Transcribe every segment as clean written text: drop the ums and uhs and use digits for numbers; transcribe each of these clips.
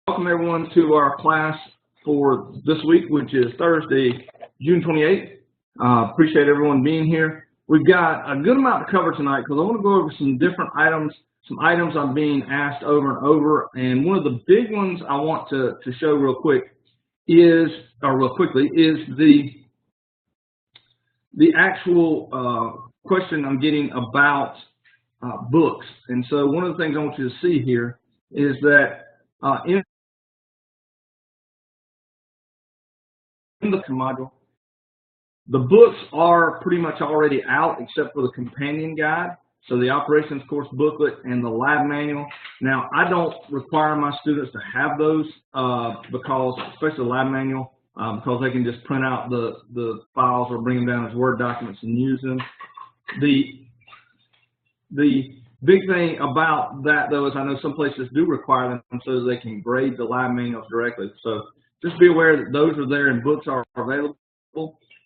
Welcome everyone to our class for this week, which is Thursday, June 28th. Appreciate everyone being here. We've got a good amount to cover tonight because I want to go over some different items, some items I'm being asked over and over. And one of the big ones I want to show real quickly is the actual question I'm getting about books. And so one of the things I want you to see here is that in the module, the books are pretty much already out except for the companion guide. So the operations course booklet and the lab manual. Now, I don't require my students to have those because, especially the lab manual, because they can just print out the files or bring them down as Word documents and use them. The big thing about that, though, is I know some places do require them so that they can grade the lab manuals directly. So just be aware that those are there and books are available.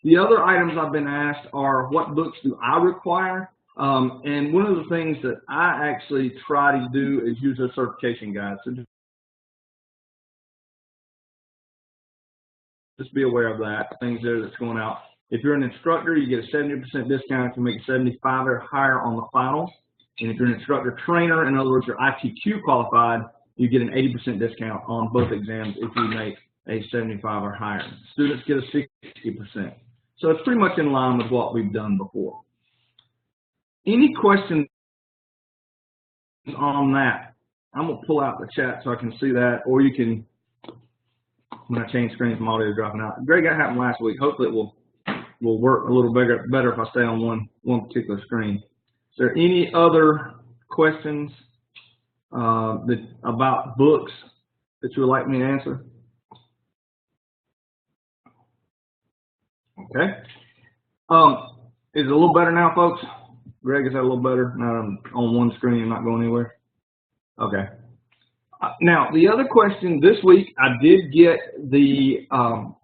The other items I've been asked are, what books do I require? And one of the things that I actually try to do is use a certification guide. So just be aware of that, things there that's going out. If you're an instructor, you get a 70% discount if you make 75 or higher on the finals. And if you're an instructor trainer, in other words, you're ITQ qualified, you get an 80% discount on both exams if you make a 75 or higher. Students get a 60%. So it's pretty much in line with what we've done before. Any questions on that? I'm going to pull out the chat so I can see that, or you can, when I change screens, my audio is dropping out. Greg, that happened last week. Hopefully it will work a little better if I stay on one particular screen. Is there any other questions about books that you would like me to answer? Okay. Is it a little better now, folks? Greg, is that a little better? Now I'm on one screen and not going anywhere? Okay. Now, the other question this week, I did get the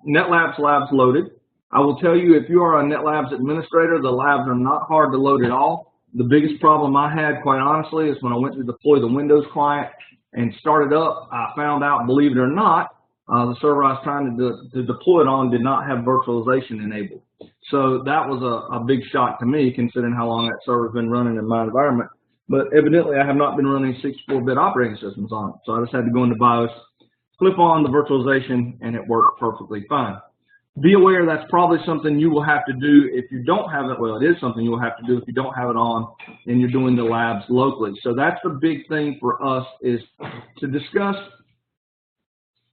NetLabs labs loaded. I will tell you, if you are a NetLabs administrator, the labs are not hard to load at all. The biggest problem I had, quite honestly, is when I went to deploy the Windows client and started up, I found out, believe it or not, the server I was trying to deploy it on did not have virtualization enabled. So that was a big shock to me, considering how long that server's been running in my environment. But evidently, I have not been running 64-bit operating systems on it. So I just had to go into BIOS, flip on the virtualization, and it worked perfectly fine. Be aware that's probably something you will have to do if you don't have it. Well, it is something you will have to do if you don't have it on and you're doing the labs locally. So that's the big thing for us, is to discuss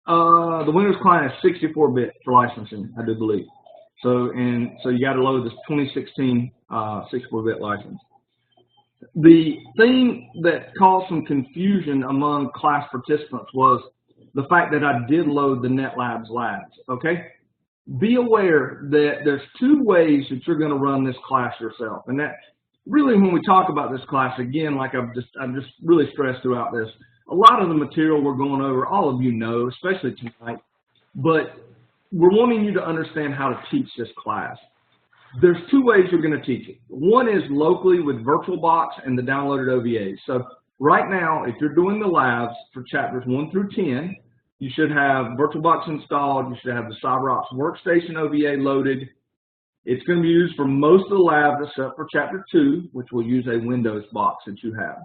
the Windows client is 64-bit for licensing, I do believe. So you got to load this 2016 64-bit license. The thing that caused some confusion among class participants was the fact that I did load the NetLabs labs. Okay. Be aware that there's two ways that you're going to run this class yourself. And that really, when we talk about this class, again, like I've just really stressed throughout this, a lot of the material we're going over, all of you know, especially tonight, but we're wanting you to understand how to teach this class. There's two ways you're going to teach it. One is locally with VirtualBox and the downloaded OVAs. So right now, if you're doing the labs for chapters 1 through 10, you should have VirtualBox installed. You should have the Cyberops workstation OVA loaded. It's going to be used for most of the labs except for chapter 2, which will use a Windows box that you have.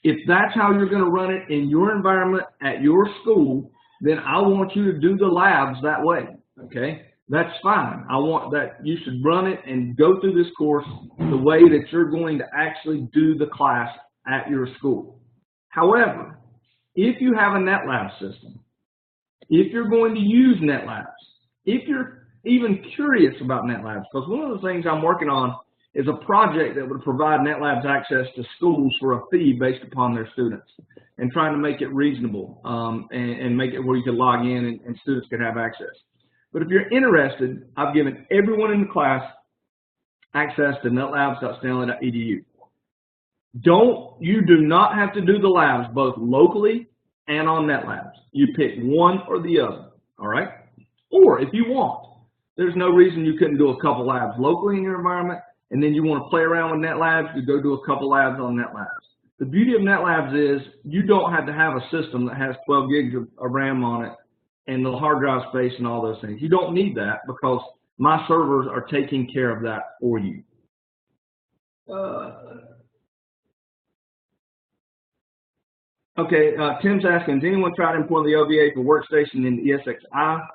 If that's how you're going to run it in your environment at your school, then I want you to do the labs that way. Okay? That's fine. I want that you should run it and go through this course the way that you're going to actually do the class at your school. However, if you have a NetLabs system, if you're going to use NetLabs, if you're even curious about NetLabs, because one of the things I'm working on is a project that would provide NetLabs access to schools for a fee based upon their students, and trying to make it reasonable and make it where you can log in and students can have access. But if you're interested, I've given everyone in the class access to netlabs.stanley.edu. You do not have to do the labs both locally and on NetLabs. You pick one or the other, all right? Or if you want, there's no reason you couldn't do a couple labs locally in your environment, and then you want to play around with NetLabs, you go do a couple labs on NetLabs. The beauty of NetLabs is you don't have to have a system that has 12 gigs of RAM on it and the hard drive space and all those things. You don't need that because my servers are taking care of that for you. Okay, Tim's asking, has anyone tried to import the OVA for workstation in ESXi?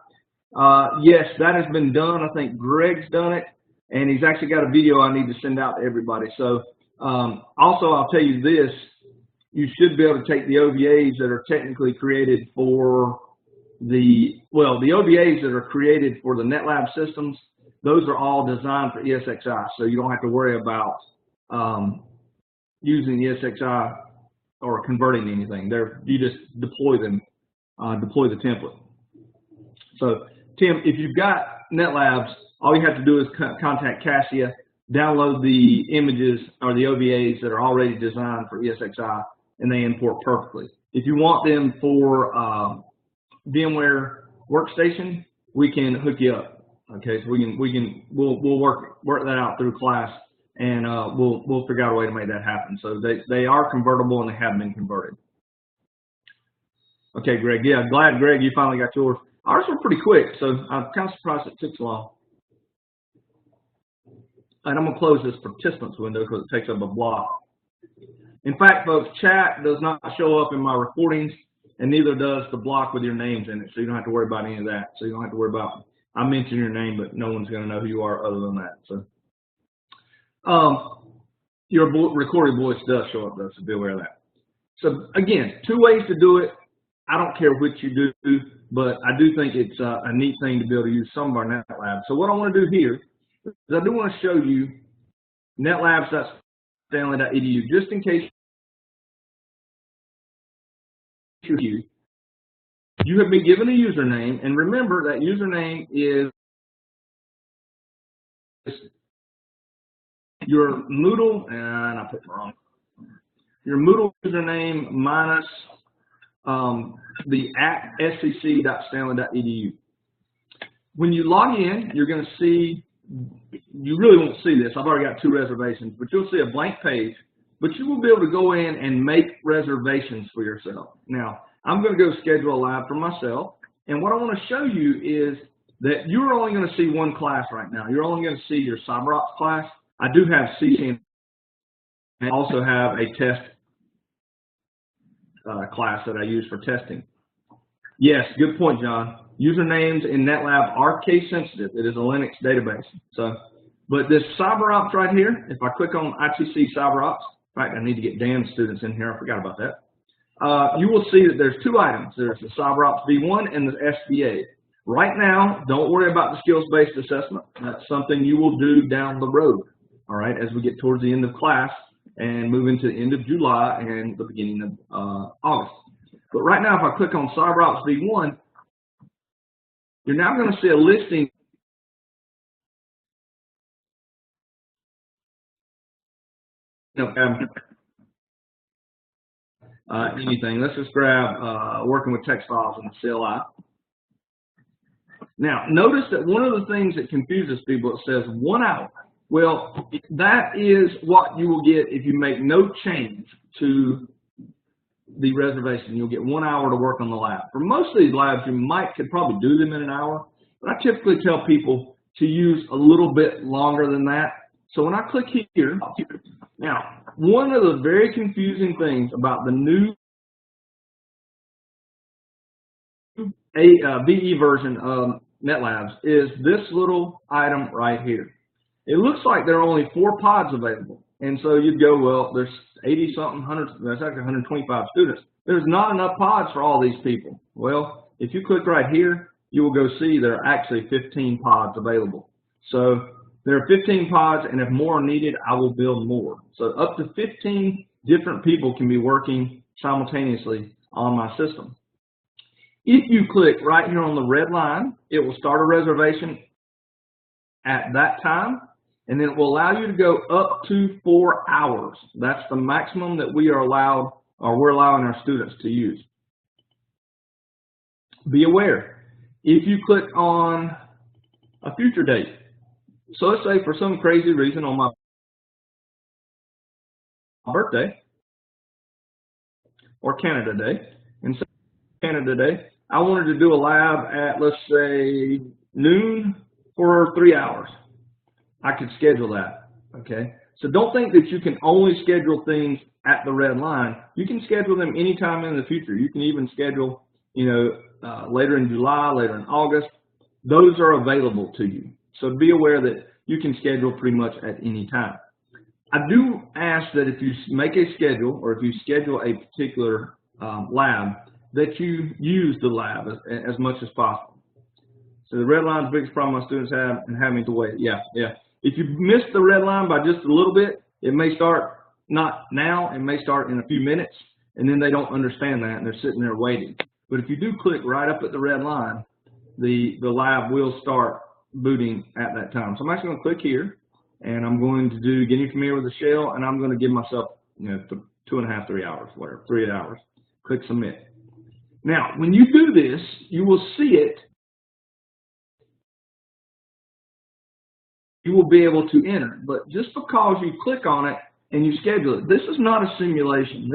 Yes, that has been done. I think Greg's done it, and he's actually got a video I need to send out to everybody. So also, I'll tell you this, you should be able to take the OVAs that are technically created for the OVAs that are created for the NetLab systems, those are all designed for ESXi, so you don't have to worry about using ESXi or converting anything. You just deploy them, deploy the template. So, Tim, if you've got NetLabs, all you have to do is contact Cassia, download the images or the OVAs that are already designed for ESXi, and they import perfectly. If you want them for VMware Workstation, we can hook you up. Okay, so we'll work that out through class, and we'll figure out a way to make that happen. So they are convertible and they have been converted. Okay, Greg. Yeah, glad, Greg, you finally got yours. Ours were pretty quick, so I'm kind of surprised it took so long. And I'm gonna close this participants window because it takes up a block. In fact, folks, chat does not show up in my recordings, and neither does the block with your names in it, so you don't have to worry about any of that. So you don't have to worry about, I mention your name, but no one's going to know who you are other than that. So your recorded voice does show up, though, so be aware of that. So again, 2 ways to do it. I don't care which you do, but I do think it's a neat thing to be able to use some of our NetLabs. So what I want to do here is I do want to show you netlabs.stanley.edu, just in case you have been given a username, and remember that username is your Moodle, and I put it wrong, your Moodle username minus the @scc.stanley.edu. When you log in, you're going to see, you really won't see this, I've already got 2 reservations, but you'll see a blank page, but you will be able to go in and make reservations for yourself. Now, I'm going to go schedule a lab for myself, and what I want to show you is that you're only going to see one class right now. You're only going to see your Cyberops class. I do have CC and also have a test class that I use for testing. Yes, good point, John. Usernames in NetLab are case sensitive. It is a Linux database. So, but this Cyberops right here, if I click on ITC Cyberops, in fact, I need to get Dan's students in here. I forgot about that. You will see that there's 2 items. There's the Cyberops V1 and the SBA. Right now, don't worry about the skills-based assessment. That's something you will do down the road, all right, as we get towards the end of class and move into the end of July and the beginning of August. But right now, if I click on Cyberops V1, you're now going to see a listing of anything. Let's just grab working with text files in the CLI. Now, notice that one of the things that confuses people, it says 1 hour. Well, that is what you will get if you make no change to the reservation. You'll get 1 hour to work on the lab. For most of these labs, you could probably do them in an hour, but I typically tell people to use a little bit longer than that. So when I click here, now, one of the very confusing things about the new VE version of NetLabs is this little item right here. It looks like there are only 4 pods available. And so you'd go, well, there's 80-something, 100, there's actually 125 students. There's not enough pods for all these people. Well, if you click right here, you will go see there are actually 15 pods available. So there are 15 pods, and if more are needed, I will build more. So up to 15 different people can be working simultaneously on my system. If you click right here on the red line, it will start a reservation at that time, and then it will allow you to go up to 4 hours. That's the maximum that we are allowed, or we're allowing our students to use. Be aware, if you click on a future date, so let's say for some crazy reason on my birthday, or Canada Day, and so Canada Day, I wanted to do a lab at, let's say, noon for 3 hours. I could schedule that, okay? So don't think that you can only schedule things at the red line. You can schedule them anytime in the future. You can even schedule, later in July, later in August. Those are available to you. So be aware that you can schedule pretty much at any time. I do ask that if you make a schedule, or if you schedule a particular lab, that you use the lab as much as possible. So the red line is the biggest problem my students have, and having to wait. Yeah. If you miss the red line by just a little bit, it may start not now, it may start in a few minutes, and then they don't understand that, and they're sitting there waiting. But if you do click right up at the red line, the lab will start booting at that time. So I'm actually going to click here, and I'm going to do getting familiar with the shell, and I'm going to give myself 2.5, 3 hours, whatever, 3 hours. Click submit. Now, when you do this, you will see it. You will be able to enter. But just because you click on it and you schedule it, this is not a simulation.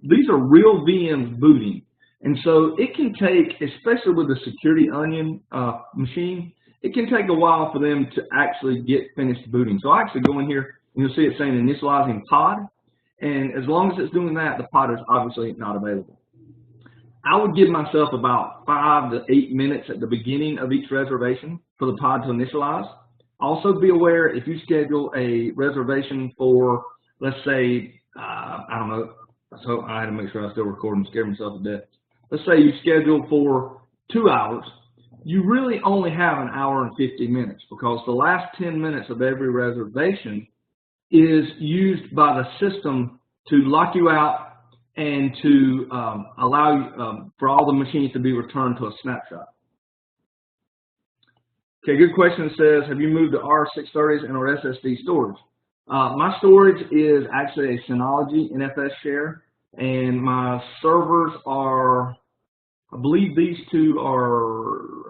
These are real VMs booting. And so it can take, especially with the Security Onion machine, it can take a while for them to actually get finished booting. So I actually go in here and you'll see it saying initializing pod. And as long as it's doing that, the pod is obviously not available. I would give myself about 5 to 8 minutes at the beginning of each reservation for the pod to initialize. Also be aware, if you schedule a reservation for, let's say, I don't know, so I had to make sure I was still recording, scare myself to death. Let's say you schedule for 2 hours, you really only have 1 hour and 50 minutes, because the last 10 minutes of every reservation is used by the system to lock you out and to allow you, for all the machines to be returned to a snapshot. Okay, good question. Says, have you moved to R630s and or SSD storage? My storage is actually a Synology NFS share, and my servers are, I believe these two are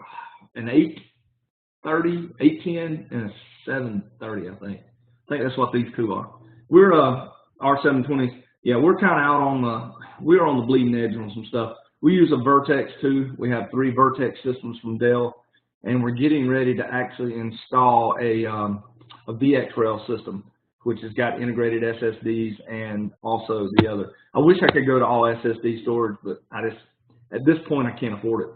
an 830, 810, and a 730, I think. I think that's what these two are. We're R720s. Yeah, we're kind of out on we're on the bleeding edge on some stuff. We use a Vertex too. We have 3 Vertex systems from Dell, and we're getting ready to actually install a VxRail system, which has got integrated SSDs and also the other. I wish I could go to all SSD storage, but at this point, I can't afford it.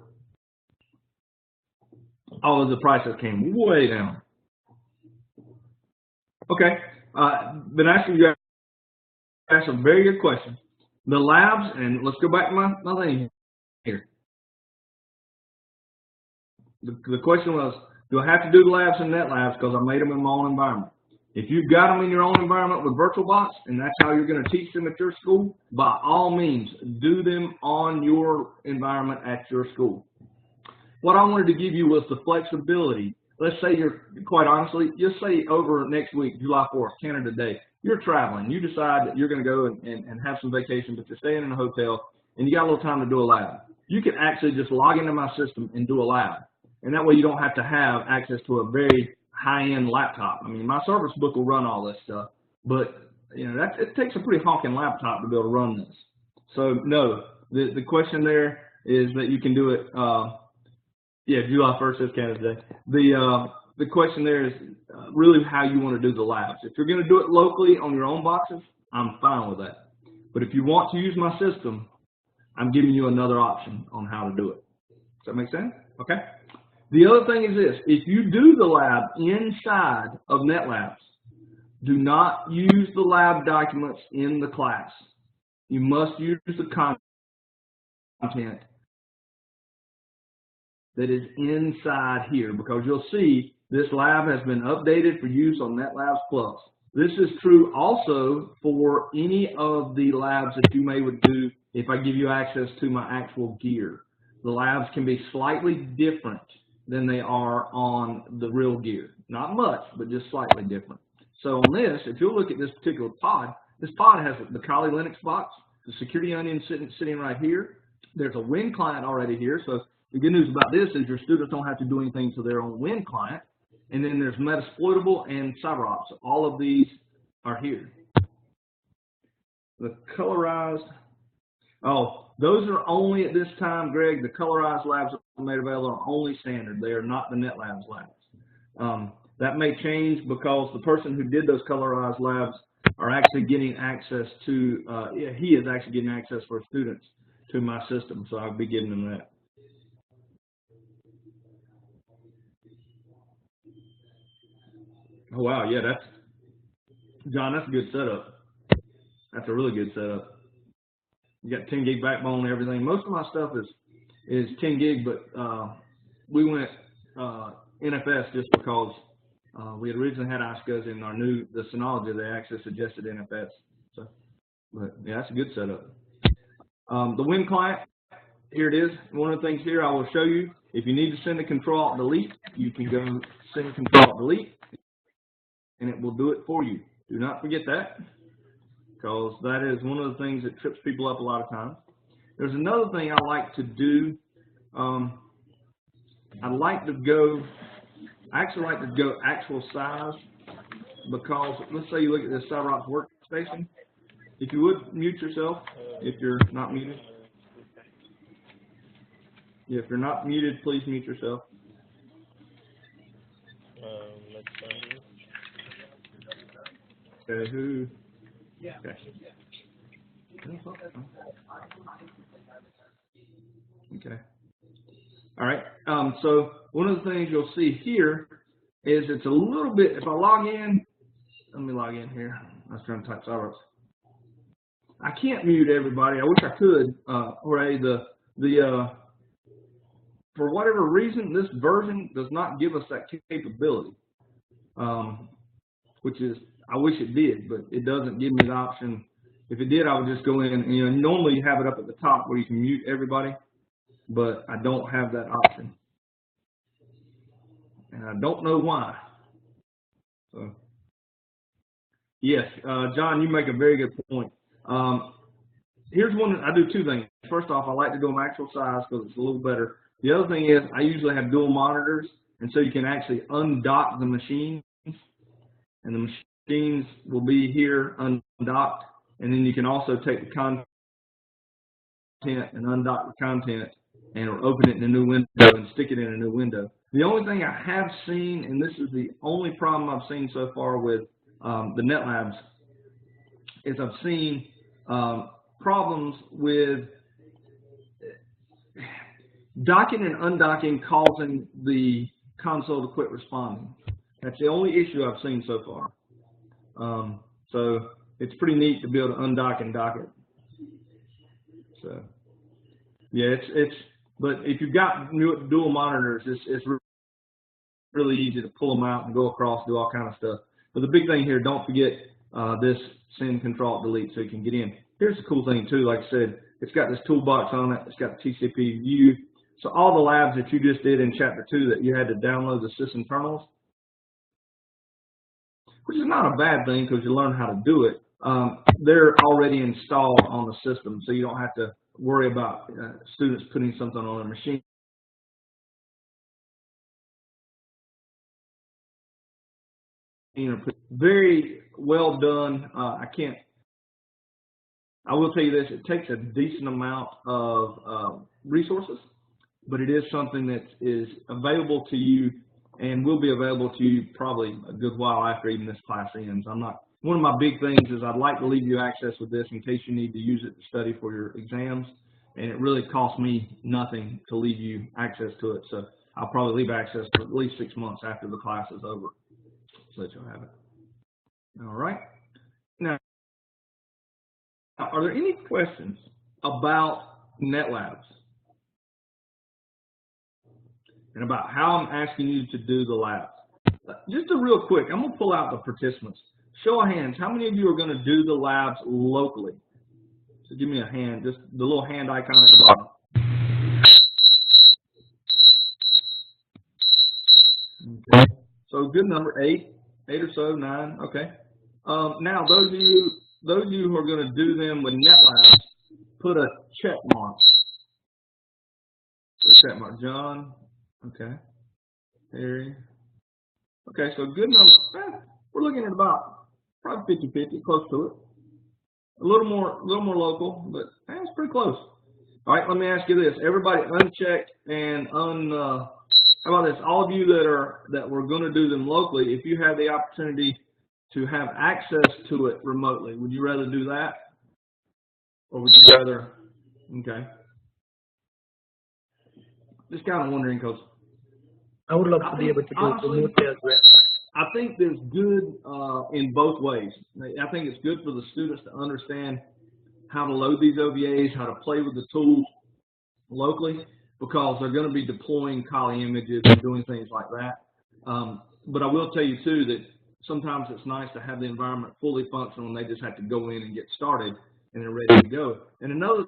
Although the prices came way down. Okay, been asking you guys some very good questions. The labs, and let's go back to my thing here. The question was, do I have to do the labs in NetLabs because I made them in my own environment? If you've got them in your own environment with VirtualBox, and that's how you're going to teach them at your school, by all means, do them on your environment at your school. What I wanted to give you was the flexibility. Let's say you're, quite honestly, just say over next week, July 4th, Canada Day, you're traveling. You decide that you're going to go and have some vacation, but you're staying in a hotel, and you got a little time to do a lab. You can actually just log into my system and do a lab. And that way you don't have to have access to a very high-end laptop. I mean, my service book will run all this stuff, but it takes a pretty honking laptop to be able to run this. So no, the question there is that you can do it. Yeah, July 1st is Canada Day. The question there is really how you want to do the labs. If you're going to do it locally on your own boxes, I'm fine with that. But if you want to use my system, I'm giving you another option on how to do it. Does that make sense? Okay. The other thing is this: if you do the lab inside of NetLabs, do not use the lab documents in the class. You must use the content that is inside here, because you'll see this lab has been updated for use on NetLabs Plus. This is true also for any of the labs that you may would do if I give you access to my actual gear. The labs can be slightly different than they are on the real gear. Not much, but just slightly different. So on this, if you'll look at this particular pod, this pod has the Kali Linux box, the Security Onion sitting right here. There's a Win client already here, so the good news about this is your students don't have to do anything to their own Win client. And then there's Metasploitable and Cyberops. All of these are here. The colorized. Oh, those are only at this time, Greg. The colorized labs that are made available are only standard. They are not the NetLabs labs. That may change because the person who did those colorized labs are actually getting access to, he is actually getting access for students to my system, so I'll be giving them that. Oh, wow, yeah, John, that's a good setup. That's a really good setup. You got 10 gig backbone and everything. Most of my stuff is 10 gig, but we went NFS just because we had originally had ISCAs in the Synology. They actually suggested NFS. So, but yeah, that's a good setup. The Win client, here it is. One of the things here I will show you. If you need to send a Control-Alt-Delete, you can go send Control-Alt-Delete, and it will do it for you. Do not forget that, because that is one of the things that trips people up a lot of times. There's another thing I like to do. I actually like to go actual size, because let's say you look at this Cyberops workstation. If you would mute yourself, if you're not muted. Yeah, if you're not muted, please mute yourself. Okay, who? Okay. Okay. All right. So one of the things you'll see here is it's a little bit. If I log in, let me log in here. I was trying to type Cyberops. I can't mute everybody. I wish I could. Ray, for whatever reason, this version does not give us that capability. Which is, I wish it did, but it doesn't give me the option. If it did, I would just go in, and normally you have it up at the top where you can mute everybody, but I don't have that option. And I don't know why. So, yes, John, you make a very good point. Here's one, I do two things. First off, I like to go in actual size because it's a little better. The other thing is I usually have dual monitors, and so you can actually undock the machine, and the machines will be here undocked, and then you can also take the content and undock the content and open it in a new window and stick it in a new window. The only thing I have seen, and this is the only problem I've seen so far with the NetLabs, is I've seen problems with docking and undocking causing the console to quit responding. That's the only issue I've seen so far. So it's pretty neat to be able to undock and dock it. So yeah, but if you've got dual monitors, it's really easy to pull them out and go across, do all kind of stuff. But the big thing here, don't forget this send Control-Delete so you can get in. Here's the cool thing too, like I said, it's got this toolbox on it. It's got TCP view. So all the labs that you just did in Chapter 2 that you had to download the sysinternals, which is not a bad thing because you learn how to do it, they're already installed on the system, so you don't have to worry about students putting something on a machine. Very well done. I will tell you this, it takes a decent amount of resources, but it is something that is available to you and will be available to you probably a good while after even this class ends. One of my big things is I'd like to leave you access with this in case you need to use it to study for your exams, and it really costs me nothing to leave you access to it. So I'll probably leave access for at least 6 months after the class is over, so that you'll have it. All right. Now, are there any questions about NetLabs and about how I'm asking you to do the labs? Just a real quick, I'm going to pull out the participants. Show of hands, how many of you are going to do the labs locally? So give me a hand, just the little hand icon at the bottom. Okay. So good number, 8 or so, 9. Okay. Now those of you who are going to do them with NetLabs, put a check mark. Put a check mark. John. Okay. Harry. Okay. So good number. We're looking at about probably 50-50, close to it. A little more local, but it's pretty close. All right, let me ask you this: everybody, uncheck and how about this? All of you that were going to do them locally, if you have the opportunity to have access to it remotely, would you rather do that, or would you rather? Okay. Just kind of wondering, because I would love to be able to do it remotely as well. I think there's good in both ways. I think it's good for the students to understand how to load these OVAs, how to play with the tools locally, because they're going to be deploying Kali images and doing things like that. But I will tell you too that sometimes it's nice to have the environment fully functional and they just have to go in and get started and they're ready to go. And another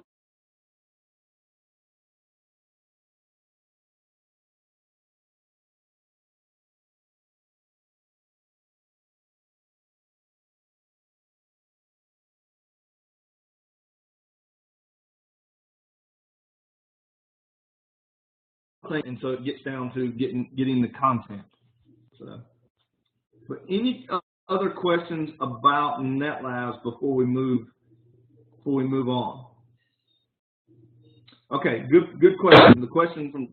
thing, and so it gets down to getting the content. So, but any other questions about NetLabs before we move on? Okay, good question. The question from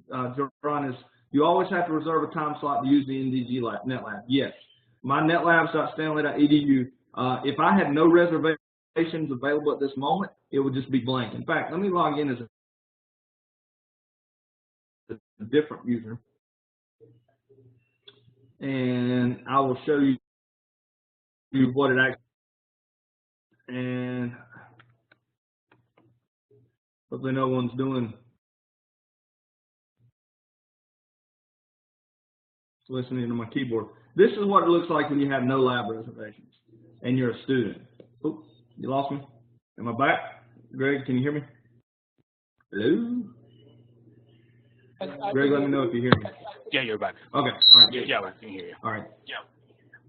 John is: you always have to reserve a time slot to use the NDG NetLab? Yes. My netlabs.stanley.edu. If I had no reservations available at this moment, it would just be blank. In fact, let me log in as a different user, and I will show you what it actually. And hopefully no one's listening to my keyboard. This is what it looks like when you have no lab reservations and you're a student. Oh, you lost me? Am I back? Greg, can you hear me? Hello? Greg, let me know if you hear me. Yeah, you're back. Okay. All right. Yeah, I can hear you. All right. Yeah.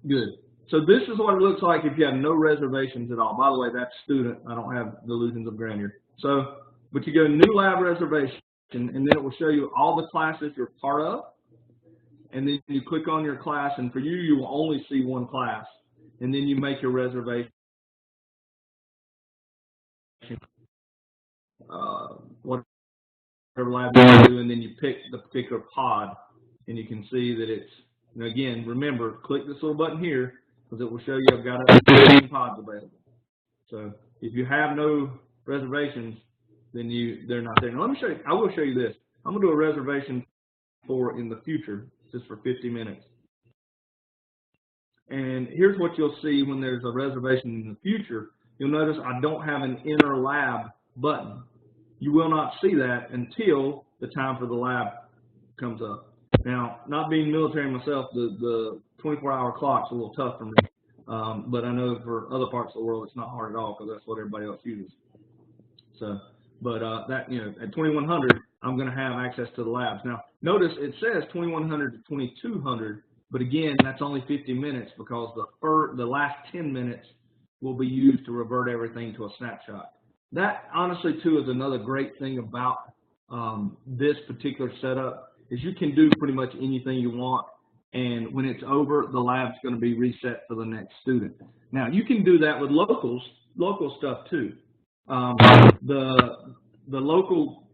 Good. So this is what it looks like if you have no reservations at all. By the way, that's student. I don't have delusions of grandeur. So, but you go new lab reservation, and then it will show you all the classes you're part of. And then you click on your class, and for you, you will only see one class. And then you make your reservation. Whatever lab you do, and then you pick the particular pod, and you can see that it's, again, remember, click this little button here, because it will show you I've got 15 pods available. So if you have no reservations, then they're not there. Now let me show you, I will show you this. I'm going to do a reservation for in the future, just for 50 minutes. And here's what you'll see when there's a reservation in the future. You'll notice I don't have an Enter Lab button. You will not see that until the time for the lab comes up. Now, not being military myself, the 24-hour clock's a little tough for me. But I know for other parts of the world it's not hard at all because that's what everybody else uses. So, but that, at 2100, I'm going to have access to the labs. Now, notice it says 2100 to 2200, but again, that's only 50 minutes because the last 10 minutes will be used to revert everything to a snapshot. That, honestly, too, is another great thing about this particular setup, is you can do pretty much anything you want, and when it's over, the lab's going to be reset for the next student. Now, you can do that with local stuff, too. The local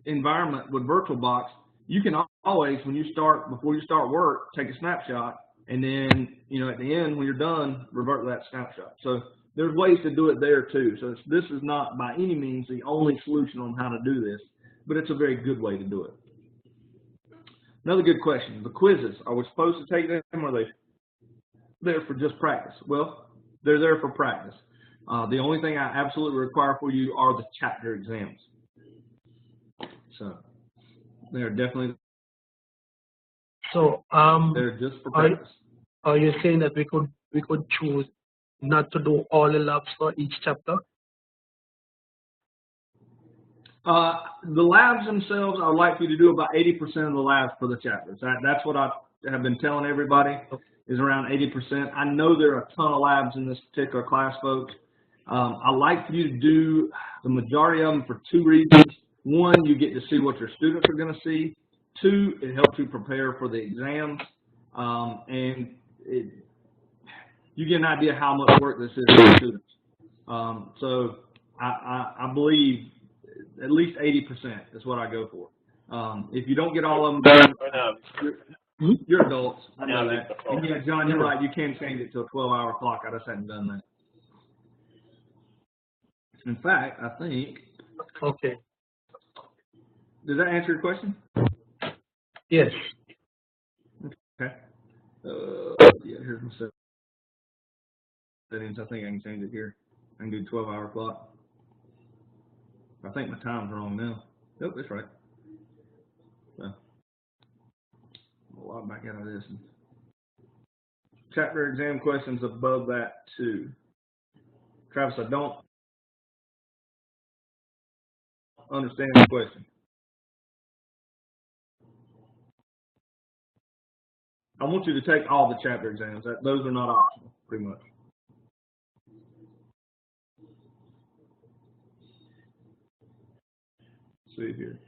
environment with VirtualBox, you can always, before you start work, take a snapshot, and then, at the end, when you're done, revert to that snapshot. So there's ways to do it there, too. So this is not by any means the only solution on how to do this, but it's a very good way to do it. Another good question, the quizzes, are we supposed to take them, or are they there for just practice? Well, they're there for practice. The only thing I absolutely require for you are the chapter exams. So they're definitely they're just for practice. Are you saying that we could choose not to do all the labs for each chapter? The labs themselves, I would like you to do about 80% of the labs for the chapters. That's what I have been telling everybody, is around 80%. I know there are a ton of labs in this particular class, folks. I like for you to do the majority of them for two reasons. One, you get to see what your students are going to see. Two, it helps you prepare for the exams. And you get an idea how much work this is for students. So I believe at least 80% is what I go for. If you don't get all of them done, you're adults. I know that. And yeah, John, you're right. You can change it to a 12-hour clock. I just hadn't done that. In fact, I think. Okay. Does that answer your question? Yes. Okay. Yeah, here's my settings. I think I can change it here. I can do 12-hour clock. I think my time's wrong now. Nope, that's right. So, I'll log back out of this. Chapter exam questions above that too. Travis, I don't understand the question. I want you to take all the chapter exams. Those are not optional, pretty much. Let's see here.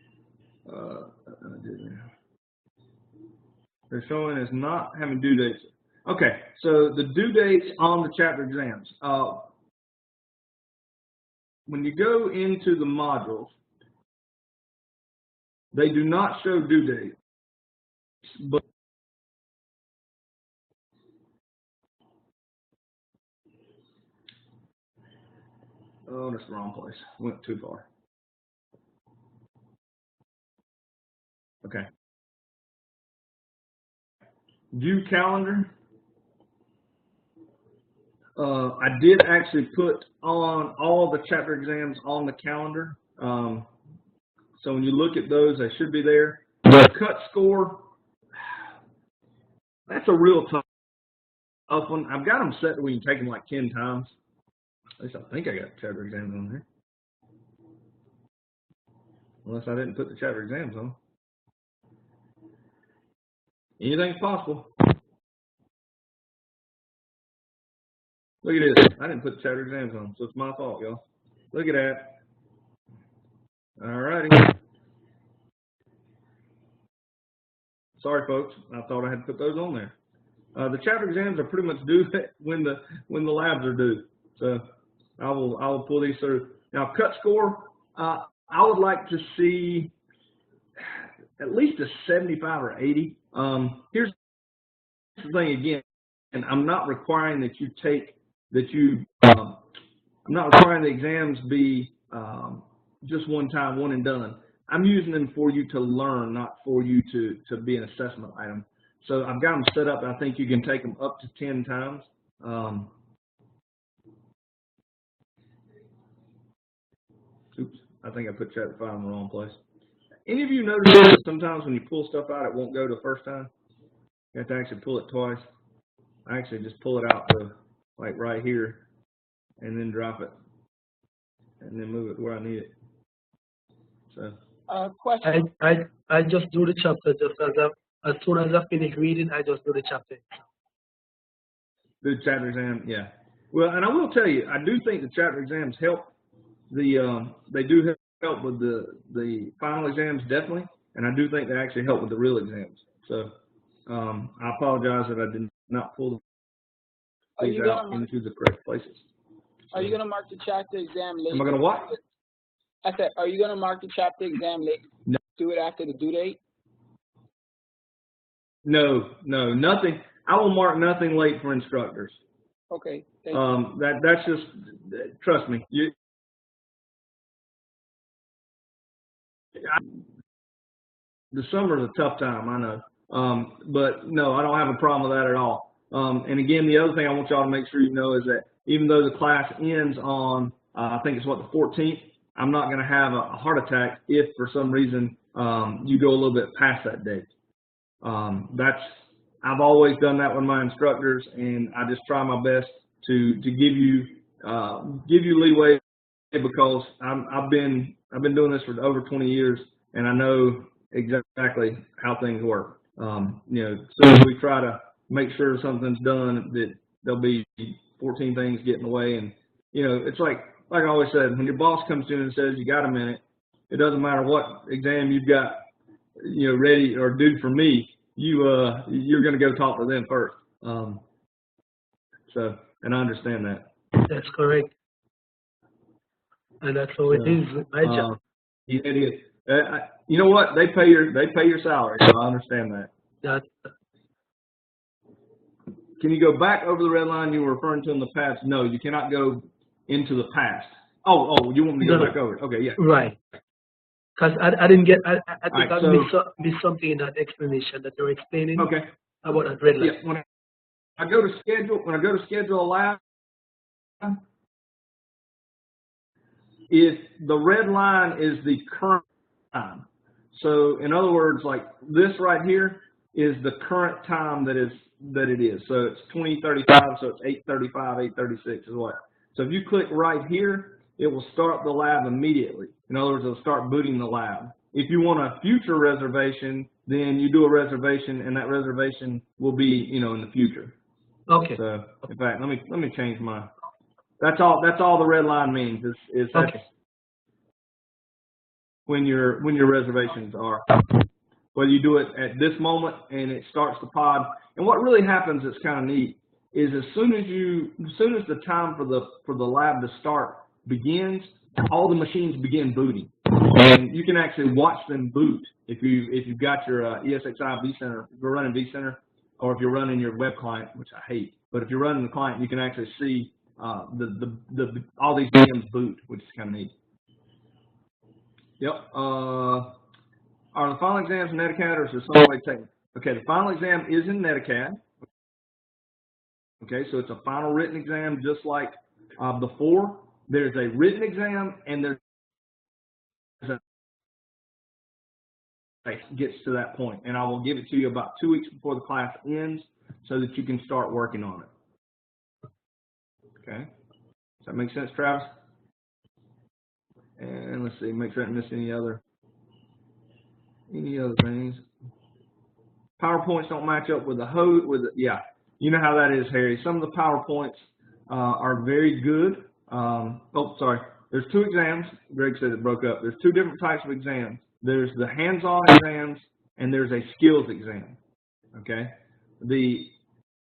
They're showing as not having due dates. Okay, so the due dates on the chapter exams. When you go into the modules, they do not show due dates, but oh, that's the wrong place. Went too far. Okay. View calendar. I did actually put on all the chapter exams on the calendar. So when you look at those, they should be there. The cut score, that's a real tough one. I've got them set where you can take them like 10 times. At least I think I got chapter exams on there. Unless I didn't put the chapter exams on. Anything's possible. Look at this. I didn't put the chapter exams on, so it's my fault, y'all. Look at that. All righty. Sorry, folks. I thought I had put those on there. The chapter exams are pretty much due when the labs are due. So I will pull these through. Now, cut score. I would like to see at least a 75 or 80. Here's the thing again, and I'm not requiring that you take I'm not requiring the exams be just one time, one and done. I'm using them for you to learn, not for you to be an assessment item. So I've got them set up, and I think you can take them up to 10 times. Oops, I think I put chapter 5 in the wrong place. Any of you notice that sometimes when you pull stuff out, it won't go the first time? You have to actually pull it twice. I actually just pull it out to like right here, and then drop it, and then move it where I need it. So. Question. I just do the chapter just as soon as I finish reading, I just do the chapter. Do the chapter exam, yeah. Well, and I will tell you, I do think the chapter exams help. They do help with the final exams definitely, and I do think they actually help with the real exams. So I apologize that I did not pull these out into the correct places. Are you going to mark the chapter exam late? Am I going to what? I said, are you going to mark the chapter exam late? No. Do it after the due date? No, nothing. I will mark nothing late for instructors. Okay. Thank you. That's just, trust me. The summer is a tough time, I know. But no, I don't have a problem with that at all. And again, the other thing I want y'all to make sure you know is that even though the class ends on, I think it's what, the 14th, I'm not going to have a heart attack if for some reason you go a little bit past that date. I've always done that with my instructors, and I just try my best to give you leeway because I've been doing this for over 20 years, and I know exactly how things work. So we try to make sure something's done that there'll be 14 things get in the way, and it's like I always said, when your boss comes in and says you got a minute, it doesn't matter what exam you've got ready or due for me, you're going to go talk to them first. And I understand that. That's correct. And that's how it is with my job. Yeah, it is. You know what? They pay your salary, so I understand that. Can you go back over the red line you were referring to in the past? No, you cannot go into the past. Oh, you want me to go back over it? Okay, yeah. Right. Because I didn't get, I think Right, I missed something in that explanation that you were explaining about that red line. Yeah, when I go to schedule a lab, if the red line is the current time. So in other words, like this right here is the current time that it is. So it's 20:35, so it's 8:35, 8:36 is what. So if you click right here, it will start the lab immediately. In other words, it'll start booting the lab. If you want a future reservation, then you do a reservation, and that reservation will be, in the future. Okay. So in fact, let me change my. That's all the red line means is that's when your reservations are. Whether you do it at this moment and it starts the pod. And what really happens that's kind of neat is as soon as the time for the lab to start begins, all the machines begin booting. And you can actually watch them boot if you've got your ESXi vCenter, if you're running vCenter, or if you're running your web client, which I hate. But if you're running the client, you can actually see all these VMs boot, which is kind of neat. Yep. Are the final exams in Netacad or is there some way taken? Okay, the final exam is in Netacad. Okay, so it's a final written exam just like before. There's a written exam and there's gets to that point, and I will give it to you about 2 weeks before the class ends so that you can start working on it. Okay, does that make sense, Travis? And let's see, make sure I didn't miss any other things. PowerPoints don't match up with the host. Yeah, you know how that is, Harry. Some of the PowerPoints are very good. Oh, sorry. There's 2 exams. Greg said it broke up. There's 2 different types of exams. There's the hands-on exams and there's a skills exam. Okay. There's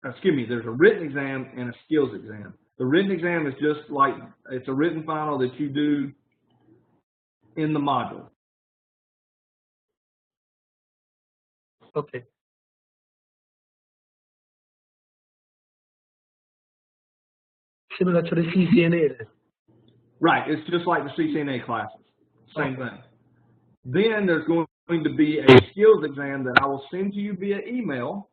a written exam and a skills exam. The written exam is just like it's a written final that you do in the module. Okay. Similar to the CCNA then? Right. It's just like the CCNA classes. Same thing. Then there's going to be a skills exam that I will send to you via email,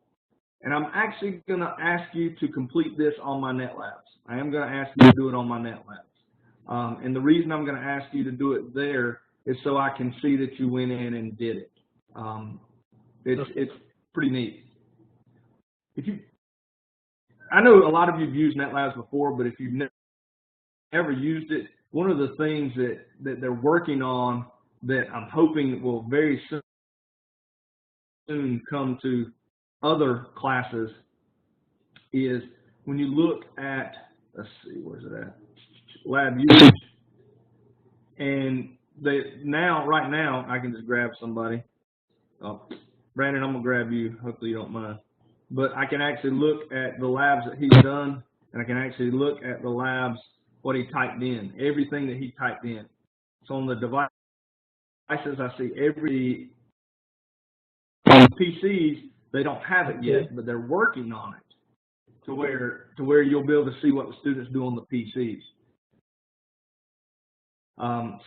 and I'm actually going to ask you to complete this on my NetLabs. I am going to ask you to do it on my NetLabs. And the reason I'm going to ask you to do it there is so I can see that you went in and did it. It's pretty neat. I know a lot of you have used NetLabs before, but if you've never used it, one of the things that they're working on that I'm hoping will very soon come to other classes is when you look at, let's see, where's it at? Lab usage. And right now, I can just grab somebody. Oh, Brandon, I'm going to grab you. Hopefully you don't mind. But I can actually look at the labs that he's done, and I can actually look at the labs, what he typed in, everything that he typed in. So on the devices, I see every PCs, they don't have it yet, but they're working on it to where you'll be able to see what the students do on the PCs.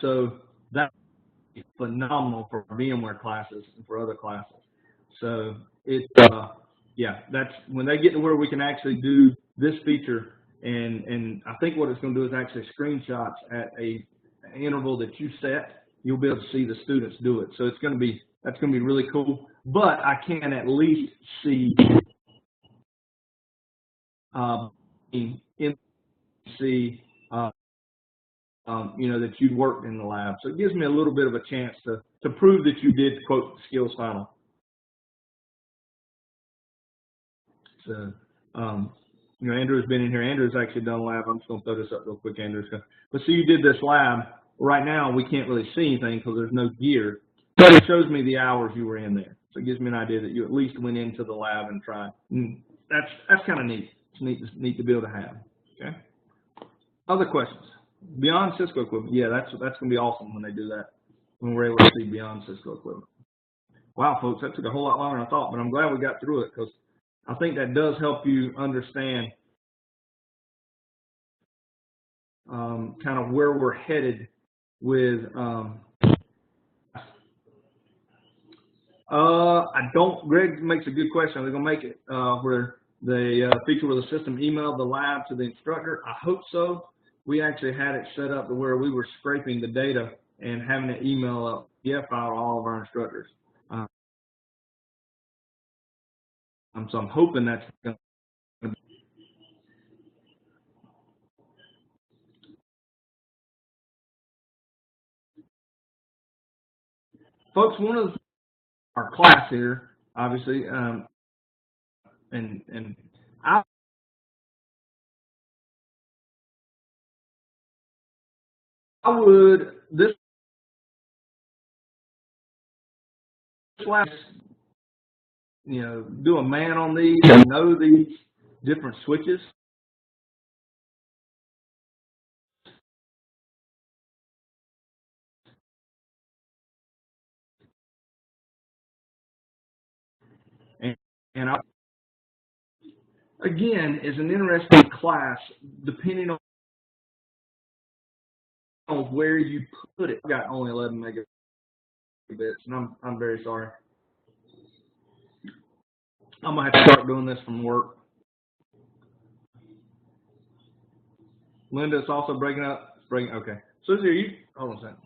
So that's phenomenal for VMware classes and for other classes. So it's that's when they get to where we can actually do this feature, and I think what it's going to do is actually screenshots at an interval that you set. You'll be able to see the students do it. So that's going to be really cool. But I can at least see that you worked in the lab. So it gives me a little bit of a chance to prove that you did quote the skills final. So Andrew's been in here. Andrew's actually done a lab. I'm just going to throw this up real quick, Andrew. But see, you did this lab. Right now, we can't really see anything because there's no gear. But it shows me the hours you were in there. So it gives me an idea that you at least went into the lab and tried. And that's kind of neat. It's neat to be able to have. Okay. Other questions? Beyond Cisco equipment. Yeah, that's going to be awesome when they do that, when we're able to see beyond Cisco equipment. Wow, folks, that took a whole lot longer than I thought, but I'm glad we got through it because I think that does help you understand kind of where we're headed with. Greg makes a good question. Are they going to make it where the feature where the system emailed the lab to the instructor? I hope so. We actually had it set up to where we were scraping the data and having to email a PDF file to all of our instructors. So I'm hoping that's going to be. Folks, one of our class here, obviously, and I would, this class, you know, do a man on these and know these different switches. And again, is an interesting class depending on where you put it. I got only 11 megabits, and I'm very sorry. I'm gonna have to start doing this from work. Linda, it's also breaking up. Okay. Susie, are you? Hold on a second.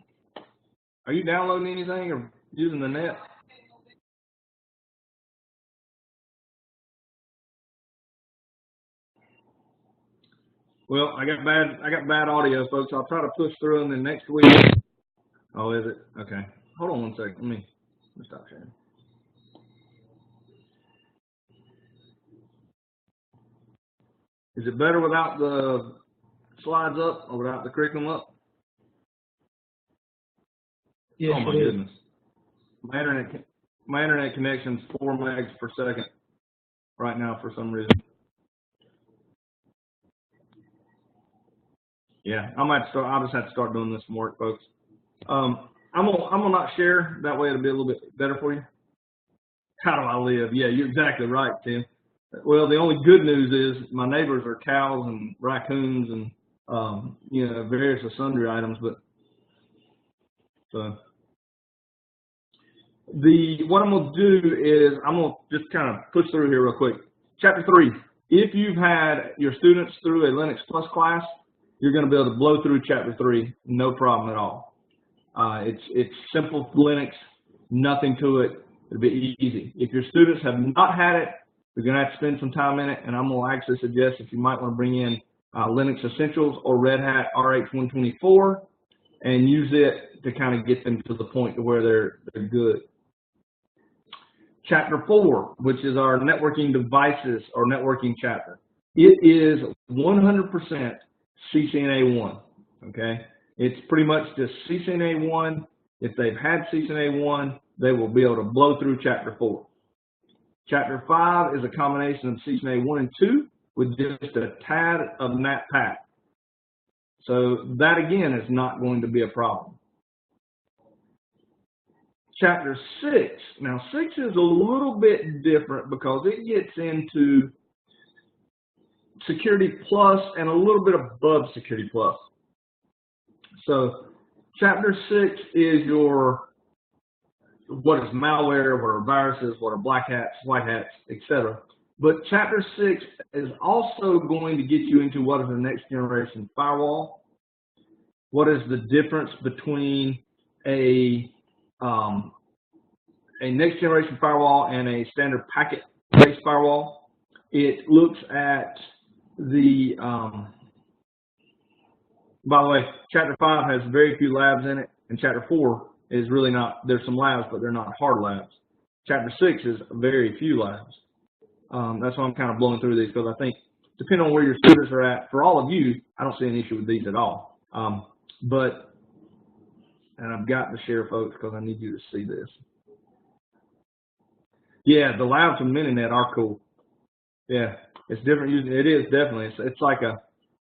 Are you downloading anything or using the net? Well, I got bad audio, folks. I'll try to push through them. Then next week. Oh, is it? Okay. Hold on one second. Let me stop sharing. Is it better without the slides up or without the curriculum up? Yes, oh my goodness. My internet connection's 4 megs per second right now for some reason. Yeah, I'll just have to start doing this some work, folks. I'm gonna not share. That way it'll be a little bit better for you. How do I live? Yeah, you're exactly right, Tim. Well, the only good news is my neighbors are cows and raccoons and you know, various sundry items. But what I'm gonna do is I'm gonna just kind of push through here real quick. Chapter 3. If you've had your students through a Linux Plus class, you're going to be able to blow through Chapter 3, no problem at all. It's simple Linux, nothing to it. It'll be easy. If your students have not had it, you're going to have to spend some time in it, and I'm going to actually suggest if you might want to bring in Linux Essentials or Red Hat RH124 and use it to kind of get them to the point to where they're good. Chapter 4, which is our networking devices or networking chapter. It is 100% CCNA 1, okay? It's pretty much just CCNA 1. If they've had CCNA 1, they will be able to blow through Chapter 4. Chapter 5 is a combination of CCNA 1 and 2 with just a tad of NatPat. So that, again, is not going to be a problem. Chapter 6. Now, 6 is a little bit different because it gets into Security Plus and a little bit above Security Plus. So, Chapter 6 is your what is malware, what are viruses, what are black hats, white hats, etc. But Chapter 6 is also going to get you into what is the next generation firewall. What is the difference between a next generation firewall and a standard packet-based firewall? It looks at the, by the way, Chapter 5 has very few labs in it, and Chapter 4 is really not, there's some labs, but they're not hard labs. Chapter 6 is very few labs. That's why I'm kind of blowing through these, because I think, depending on where your students are at, for all of you, I don't see an issue with these at all. And I've got to share, folks, because I need you to see this. Yeah, the labs from Mininet are cool. Yeah, it's different. It is definitely. It's like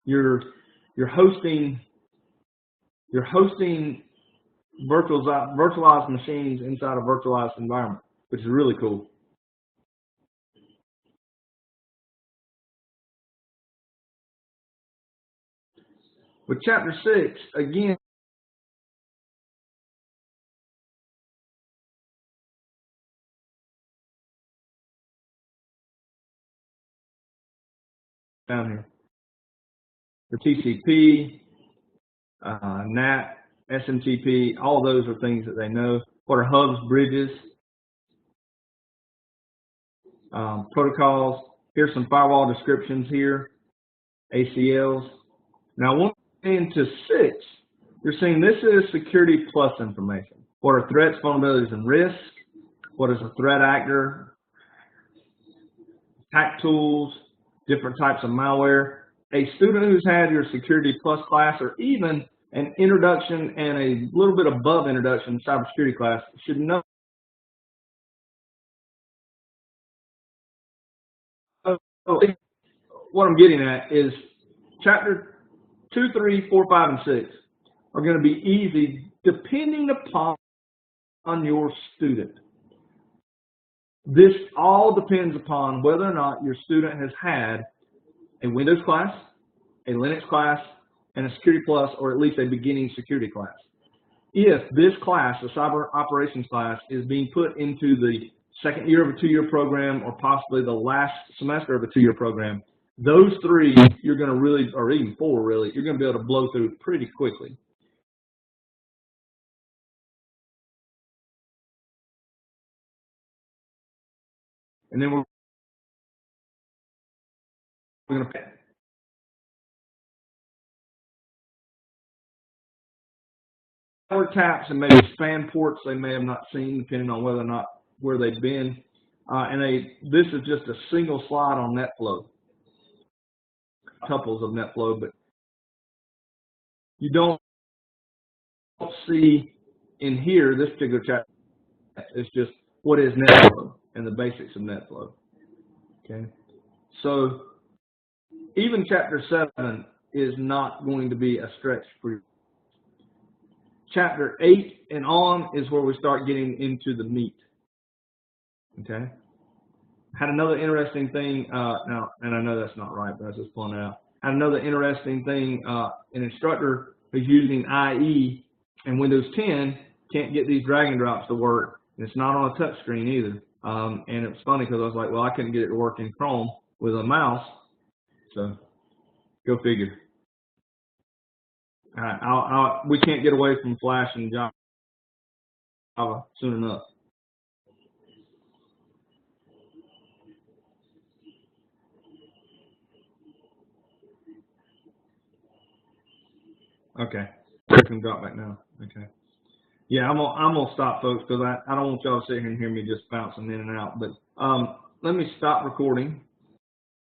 you're hosting You're hosting virtualized machines inside a virtualized environment, which is really cool. With Chapter 6, again, down here, the TCP, NAT, SMTP, all those are things that they know. What are hubs, bridges, protocols? Here's some firewall descriptions here, ACLs. Now, once we get into 6, you're seeing this is security plus information. What are threats, vulnerabilities, and risks? What is a threat actor? Attack tools, different types of malware. A student who's had your Security Plus class, or even an introduction and a little bit above introduction cybersecurity class, should know. What I'm getting at is Chapter 2, 3, 4, 5, and 6 are going to be easy depending upon your student. This all depends upon whether or not your student has had a Windows class, a Linux class, and a Security Plus, or at least a beginning security class. If this class, the Cyber Operations class, is being put into the second year of a 2-year program, or possibly the last semester of a 2-year program, those 3 you're going to really, or even 4 really, you're going to be able to blow through pretty quickly. And then we're going to taps and maybe span ports they may have not seen, depending on whether or not where they've been. This is just a single slide on NetFlow. Couples of NetFlow, but you don't see in here this particular chapter. It's just what is NetFlow and the basics of NetFlow. Okay, so even Chapter 7 is not going to be a stretch for you. Chapter 8 and on is where we start getting into the meat. Okay. Had another interesting thing, now, and I know that's not right, but I was just pulling it out. Had another interesting thing, an instructor who's using IE and Windows 10 can't get these drag and drops to work. And it's not on a touch screen either. And it was funny because I was like, well, I couldn't get it to work in Chrome with a mouse. So, go figure. All right, we can't get away from Flash and Java soon enough. Okay, I can drop back now. Okay. Yeah, I'm gonna stop, folks, because I don't want y'all to sit here and hear me just bouncing in and out. But let me stop recording.